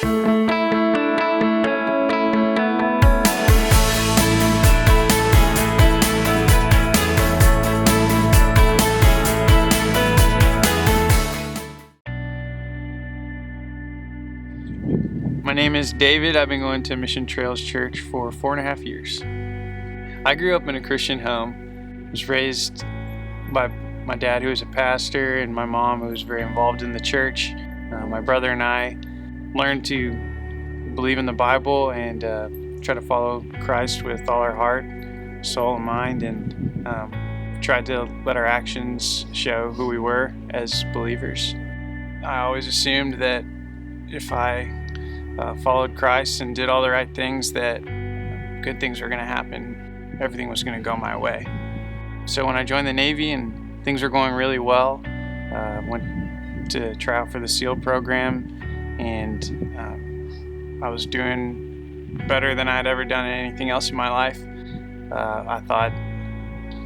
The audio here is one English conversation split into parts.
My name is David. I've been going to Mission Trails Church for 4.5 years. I grew up in a Christian home. I was raised by my dad, who was a pastor, and my mom, who was very involved in the church. My brother and I learned to believe in the Bible and try to follow Christ with all our heart, soul, and mind, and tried to let our actions show who we were as believers. I always assumed that if I followed Christ and did all the right things, that good things were going to happen. Everything was going to go my way. So when I joined the Navy and things were going really well, went to try out for the SEAL program, and I was doing better than I had ever done anything else in my life. I thought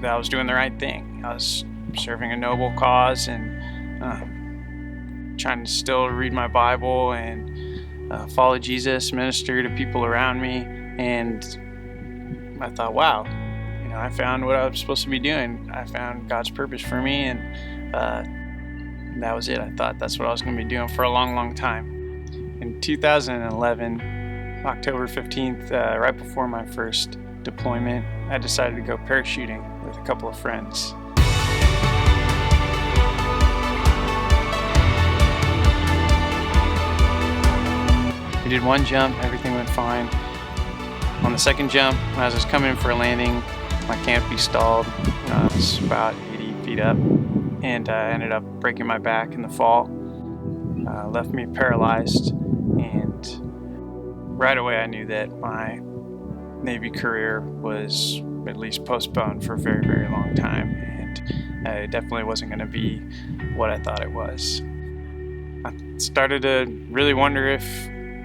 that I was doing the right thing. I was serving a noble cause and trying to still read my Bible and follow Jesus, minister to people around me, and I thought, wow, I found what I was supposed to be doing. I found God's purpose for me, and that was it. I thought that's what I was going to be doing for a long, long time. In 2011, October 15th, right before my first deployment, I decided to go parachuting with a couple of friends. We did one jump, everything went fine. On the second jump, when I was coming in for a landing, my canopy stalled. I was about 80 feet up, and I ended up breaking my back in the fall. Left me paralyzed, and right away I knew that my Navy career was at least postponed for a very, very long time, and it definitely wasn't going to be what I thought it was. I started to really wonder if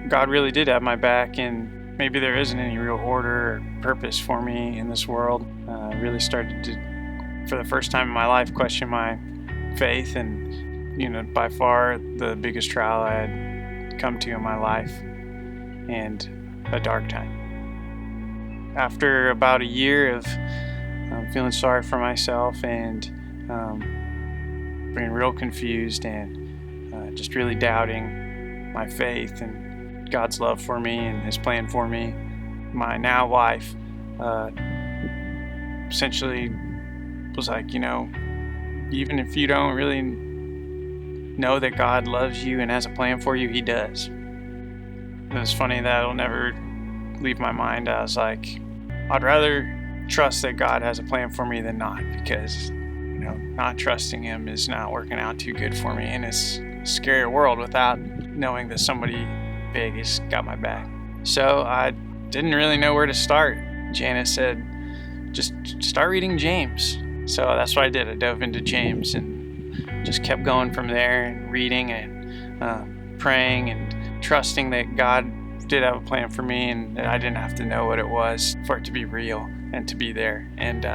God really did have my back, and maybe there isn't any real order or purpose for me in this world. I really started to, for the first time in my life, question my faith, and by far the biggest trial I had come to in my life, and a dark time. After about a year of feeling sorry for myself and being real confused and just really doubting my faith and God's love for me and His plan for me, my now wife essentially was like, even if you don't really know that God loves you and has a plan for you, He does. It was funny, that it'll never leave my mind. I was like, I'd rather trust that God has a plan for me than not, because not trusting Him is not working out too good for me, and it's a scary world without knowing that somebody big has got my back. So I didn't really know where to start. Janice said, just start reading James. So that's what I did. I dove into James and just kept going from there, and reading and praying and trusting that God did have a plan for me, and that I didn't have to know what it was for it to be real and to be there. And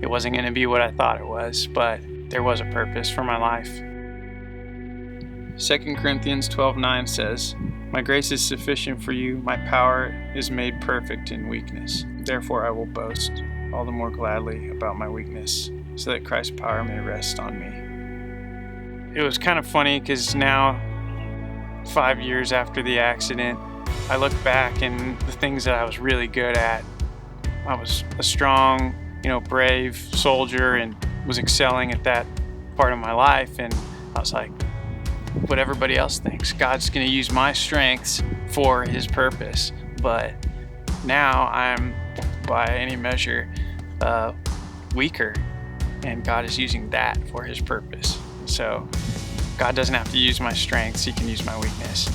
it wasn't going to be what I thought it was, but there was a purpose for my life. 2 Corinthians 12:9 says, "My grace is sufficient for you. My power is made perfect in weakness. Therefore I will boast all the more gladly about my weakness, so that Christ's power may rest on me." It was kind of funny, because now, 5 years after the accident, I look back, and the things that I was really good at, I was a strong, brave soldier, and was excelling at that part of my life. And I was like, what everybody else thinks, God's going to use my strengths for His purpose. But now I'm, by any measure, weaker, and God is using that for His purpose. So God doesn't have to use my strengths, He can use my weakness.